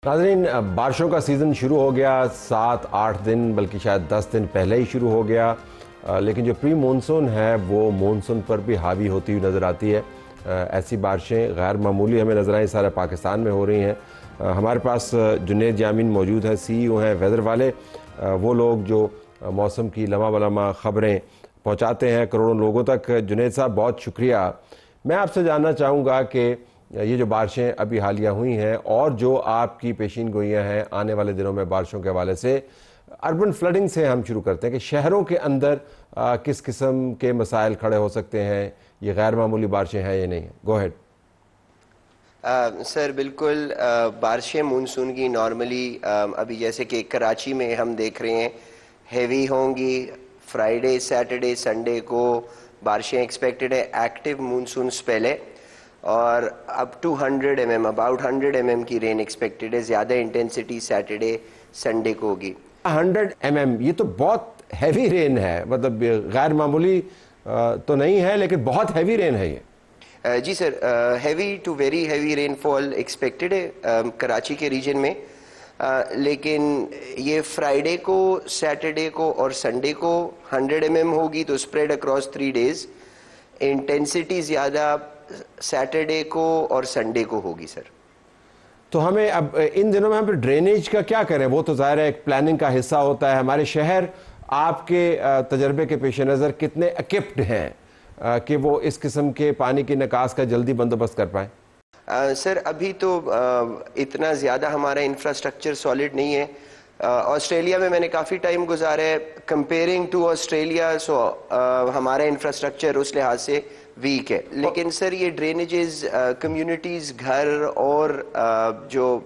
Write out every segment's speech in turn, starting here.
ناظرین، بارشوں کا سیزن شروع ہو گیا، 7-8 دن بلکہ شاید 10 دن پہلے ہی شروع ہو گیا، لیکن جو پری مونسون ہے وہ مونسون پر بھی حاوی ہوتی ہوئی نظر آتی ہے۔ ایسی بارشیں غیر معمولی ہمیں نظر آئیں، سارے پاکستان میں ہو رہی ہیں۔ ہمارے پاس جنید یامین موجود ہیں، سی ای او ہیں ویدر والے، وہ لوگ جو موسم کی لمحہ بلمحہ خبریں پہنچاتے ہیں کروڑوں لوگوں تک۔ جنید صاحب بہت شکریہ۔ میں آپ سے جاننا چاہوں گا کہ یہ جو بارشیں ابھی حالیہ ہوئی ہیں اور جو آپ کی پیشین گوئیاں ہیں آنے والے دنوں میں بارشوں کے حوالے سے، اربن فلڈنگ سے ہم شروع کرتے ہیں کہ شہروں کے اندر کس قسم کے مسائل کھڑے ہو سکتے ہیں، یہ غیر معمولی بارشیں ہیں یا نہیں ہیں؟ گو ہیڈ۔ سر بالکل، بارشیں مونسون کی نارملی ابھی جیسے کہ کراچی میں ہم دیکھ رہے ہیں ہیوی ہوں گی۔ فرائیڈے، سیٹرڈے، سنڈے کو بارشیں ایکسپیکٹڈ ہے ایکٹیو مونسونز پہلے، اور up to 100 mm، about 100 mm کی رین ایکسپیکٹڈ ہے۔ زیادہ انٹینسٹی سیٹرڈے سنڈے کو ہوگی۔ 100 mm یہ تو بہت ہیوی رین ہے، مطلب غیر معمولی تو نہیں ہے لیکن بہت ہیوی رین ہے یہ۔ جی sir, heavy to very heavy rain fall expected ہے کراچی کے ریجن میں، لیکن یہ فرائیڈے کو، سیٹرڈے کو اور سنڈے کو 100 mm ہوگی، تو اسپریڈ اکراس 3 days۔ انٹینسٹی زیادہ سیٹرڈے کو اور سنڈے کو ہوگی سر۔ تو ہمیں اب ان دنوں میں ہم ڈرینیج کا کیا کریں؟ وہ تو ظاہر ہے ایک پلاننگ کا حصہ ہوتا ہے۔ ہمارے شہر آپ کے تجربے کے پیش نظر کتنے ایکپڈ ہیں کہ وہ اس قسم کے پانی کی نکاس کا جلدی بندوبست کر پائیں؟ سر ابھی تو اتنا زیادہ ہمارا انفراسٹرکچر سالڈ نہیں ہے۔ آسٹریلیا میں نے کافی ٹائم گزارا ہے، کمپیئرنگ ٹو آسٹریلیا، سو ہمارا انفراسٹرکچر اس لحاظ سے ویک ہے۔ لیکن سر یہ ڈرینیجز، کمیونٹیز، گھر اور جو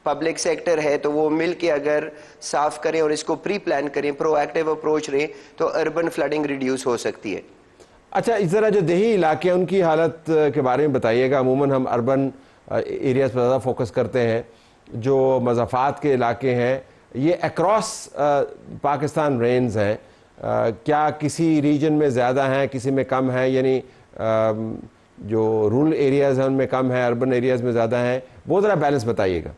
پبلک سیکٹر ہے تو وہ مل کے اگر صاف کریں اور اس کو پری پلان کریں، پرو ایکٹیو اپروچ رہیں، تو اربن فلڈنگ ریڈیوس ہو سکتی ہے۔ اچھا، اس طرح جو دیہی علاقے ہیں ان کی حالت کے بارے میں بتائیے گا۔ عموماً ہم اربن ایریاز پر زیادہ فوکس کرتے ہیں، جو مضافات کے علاقے ہیں یہ اکراس پاکستان رینز ہیں، کیا کسی ریجن میں زیادہ ہیں، کسی میں کم ہیں؟ یعنی جو رورل ایریاز ہیں ان میں کم ہیں، اربن ایریاز میں زیادہ ہیں، وہ ذرا بیلنس بتائیے گا۔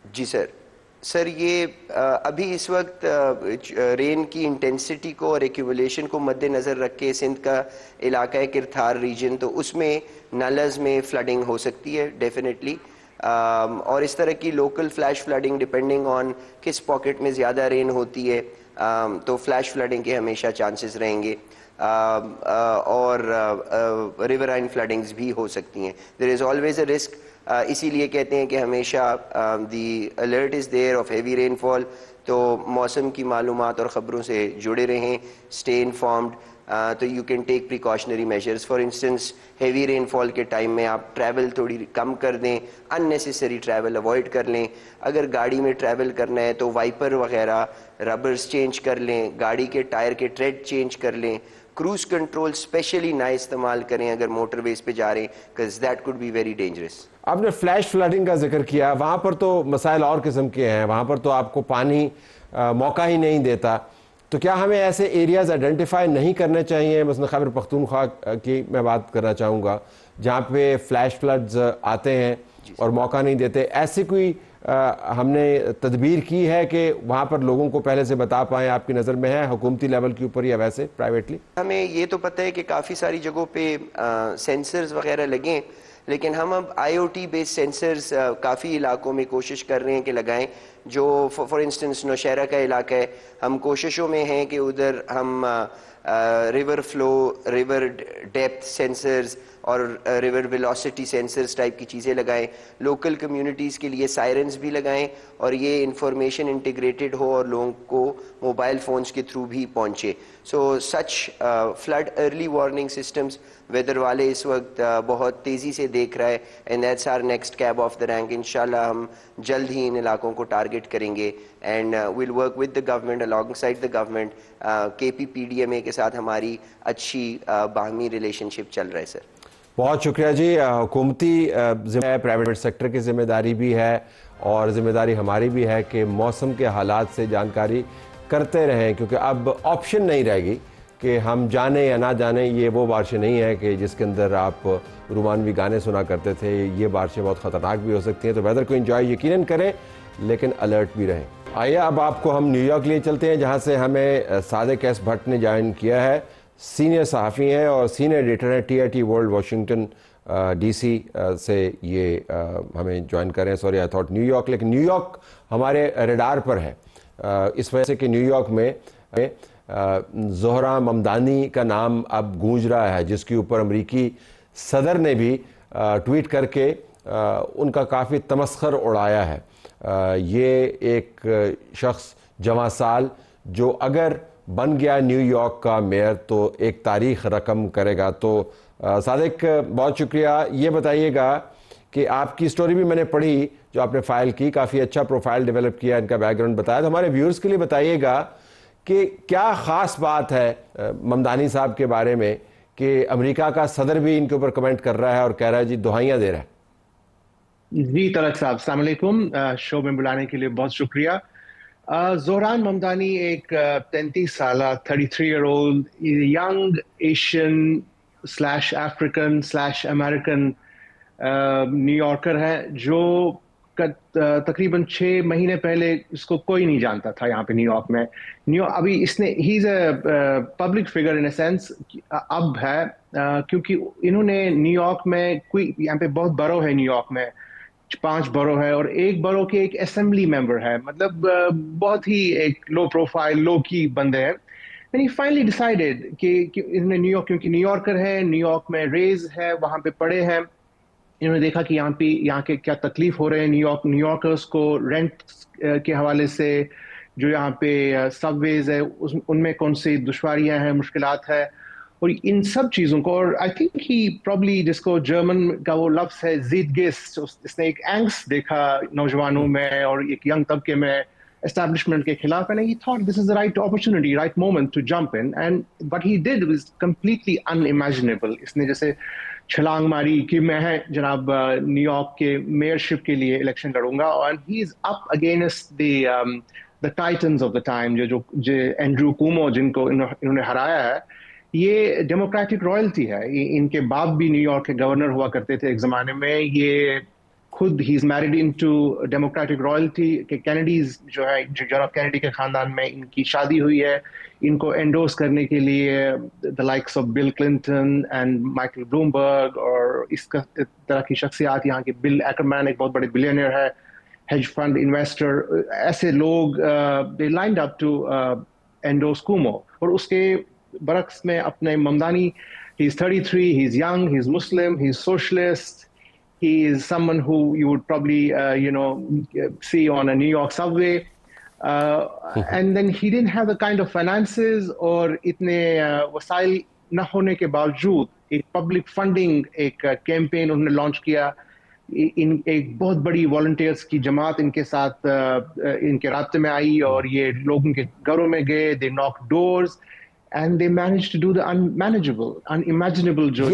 جی سر یہ ابھی اس وقت رین کی انٹینسٹی کو اور ایکیومولیشن کو مد نظر رکھ کے سندھ کا علاقہ ہے کرتھار ریجن، تو اس میں نالز میں فلڈنگ ہو سکتی ہے ڈیفینیٹلی، اور اس طرح کی local flash flooding depending on کس پاکٹ میں زیادہ رین ہوتی ہے، تو فلیش فلڈنگ کے ہمیشہ چانسز رہیں گے، اور ریورائن فلڈنگز بھی ہو سکتی ہیں۔ دیر از آلویز اے رسک، اسی لیے کہتے ہیں کہ ہمیشہ the alert is there of heavy rain fall. تو موسم کی معلومات اور خبروں سے جڑے رہیں، اسٹے انفارمڈ، تو you can take precautionary measures. For instance heavy rain fall کے ٹائم میں آپ ٹریول تھوڑی کم کر دیں، ان نیسیسری ٹریول اوائڈ کر لیں۔ اگر گاڑی میں ٹریول کرنا ہے تو وائپر وغیرہ ربرز چینج کر لیں، گاڑی کے ٹائر کے ٹریڈ چینج کر لیں، کروز کنٹرول اسپیشلی نہ استعمال کریں اگر موٹر ویز پہ جا رہے ہیں، because that could be very dangerous۔ آپ نے فلیش فلڈنگ کا ذکر کیا، وہاں پر تو مسائل اور قسم کے ہیں، وہاں پر تو آپ کو پانی موقع ہی نہیں دیتا، تو کیا ہمیں ایسے ایریاز آئیڈینٹیفائی نہیں کرنے چاہیے؟ مثلا خیبر پختونخوا کی میں بات کرنا چاہوں گا، جہاں پہ فلیش فلڈز آتے ہیں اور موقع نہیں دیتے، ایسی کوئی ہم نے تدبیر کی ہے کہ وہاں پر لوگوں کو پہلے سے بتا پائیں؟ آپ کی نظر میں ہے حکومتی لیول کے اوپر یا ویسے پرائیویٹلی؟ ہمیں یہ تو پتہ ہے کہ کافی ساری جگہوں پہ سینسرز وغیرہ لگیں، لیکن ہم اب آئی او ٹی بیس سینسرز کافی علاقوں میں کوشش کر رہے ہیں کہ لگائیں۔ جو فار انسٹنس نوشہرہ کا علاقہ ہے، ہم کوششوں میں ہیں کہ ادھر ہم river flu, river depth censors اور ریور ویلوسٹی سینسرز ٹائپ کی چیزیں لگائیں، لوکل کمیونٹیز کے لیے سائرنز بھی لگائیں، اور یہ انفارمیشن انٹیگریٹڈ ہو اور لوگوں کو موبائل فونز کے تھرو بھی پہنچے۔ So such flood early warning systems weather والے اس وقت بہت تیزی سے دیکھ رہا ہے، and that's are next cab off the rank. انشاءاللہ ہم جلد ہی ان علاقوں کو ٹارگٹ کریں گے، and we'll work with the government, alongside the government. K P P D M اے کے ساتھ ہماری اچھی باہمی ریلیشن شپ چل رہا ہے سر۔ بہت شکریہ جی۔ حکومتی ذمہ ہے، پرائیویٹ سیکٹر کی ذمہ داری بھی ہے، اور ذمہ داری ہماری بھی ہے کہ موسم کے حالات سے جانکاری کرتے رہیں، کیونکہ اب آپشن نہیں رہے گی کہ ہم جانیں یا نہ جانیں۔ یہ وہ بارشیں نہیں ہے کہ جس کے اندر آپ رومانوی گانے سنا کرتے تھے. یہ بارشیں بہت خطرناک بھی ہو سکتی ہیں, تو ویدر کو انجوائے یقیناً کریں لیکن الرٹ بھی رہیں. آئیے اب آپ کو ہم نیو یارک لیے چلتے ہیں, جہاں سے ہمیں صادق ایس بھٹ نے جوائن کیا ہے. سینئر صحافی ہیں اور سینئر ایڈیٹر ہیں TRT ورلڈ واشنگٹن DC سے یہ ہمیں جوائن کریں. Sorry I thought new York, لیکن نیو یارک ہمارے ریڈار پر ہے اس وجہ سے کہ نیو یارک میں زہرہ ممدانی کا نام اب گونج رہا ہے, جس کے اوپر امریکی صدر نے بھی ٹویٹ کر کے ان کا کافی تمسخر اڑایا ہے. یہ ایک شخص جواں سال جو اگر بن گیا نیو یارک کا میئر تو ایک تاریخ رقم کرے گا. تو صادق بہت شکریہ. یہ بتائیے گا کہ آپ کی سٹوری بھی میں نے پڑھی جو آپ نے فائل کی, کافی اچھا پروفائل ڈیولپ کیا, ان کا بیک گراؤنڈ بتایا, تو ہمارے ویورز کے لیے بتائیے گا کہ کیا خاص بات ہے ممدانی صاحب کے بارے میں کہ امریکہ کا صدر بھی ان کے اوپر کمنٹ کر رہا ہے اور کہہ رہا ہے جی دہائیاں دے رہا ہے. جی طلعت صاحب السلام علیکم, شو میں بلانے کے لیے بہت شکریہ. زہران ممدانی ایک 33 سالہ 33 year old young Asian / African / American New Yorker ہے, جو تقریباً 6 مہینے پہلے اس کو کوئی نہیں جانتا تھا یہاں پہ نیو یارک میں. ابھی اس نے ہی is a public figure in a sense اب ہے, کیونکہ انہوں نے نیو یارک میں کوئی یہاں پہ بہت برو ہے نیو یارک میں, 5 برو ہے اور ایک برو کے ایک اسمبلی ممبر ہے, مطلب بہت ہی ایک لو پروفائل لو کی بندے ہیں. He finally decided کہ انہوں نے نیو یارک, کیونکہ نیو یارکر ہے, نیو یارک میں ریز ہے, وہاں پہ پڑے ہیں, انہوں نے دیکھا کہ یہاں کے کیا تکلیف ہو رہے ہیں نیو یارکرز کو رینٹ کے حوالے سے, جو یہاں پہ سب ویز ہے ان میں کون سی دشواریاں ہیں, مشکلات ہے, اور ان سب چیزوں کو. اور آئی تھنک ہی پرابلی جس کو جرمن کا وہ لفظ ہے زیٹگیسٹ, اس نے ایک اینگس دیکھا نوجوانوں میں اور ایک ینگ طبقے میں اسٹیبلشمنٹ کے خلاف, and he thought this is the right opportunity, right moment to jump in, and what he did was completely unimaginable. اس نے جیسے چھلانگ ماری کہ میں جناب نیو یارک کے میئرشپ کے لیے الیکشن لڑوں گا, and he is up against the titans of the time, جو اینڈریو کومو جن کو انہوں نے ہرایا ہے. یہ ڈیموکریٹک رائلٹی ہے, ان کے باپ بھی نیو یارک کے گورنر ہوا کرتے تھے ایک زمانے میں. یہ خود ہی is married into democratic royalty کہ کینیڈیز جو ہے, جان ایف کینیڈی کے خاندان میں ان کی شادی ہوئی ہے. ان کو انڈورس کرنے کے لیے the likes of Bill Clinton and Michael Bloomberg اور اس طرح کی شخصیات, یہاں کے بل ایکرمین ایک بہت بڑے بلینئر ہے, ہیج فنڈ انویسٹر, ایسے لوگ they lined up to endorse comma. اور اس کے برعکس میں اپنے Mamdani, he is 33, he is young, he is Muslim, he is socialist, he is someone who you would probably see on a New York subway, and then he didn't have the kind of finances اور اتنے وسائل نہ ہونے کے باوجود ایک public funding ایک campaign انہوں نے لانچ کیا. ایک بہت بڑی والنٹیئرس کی جماعت ان کے ساتھ ان کے رابطے میں آئی اور یہ لوگوں کے گھروں میں گئے, they knocked doors and they managed to do the unmanageable, unimaginable. جو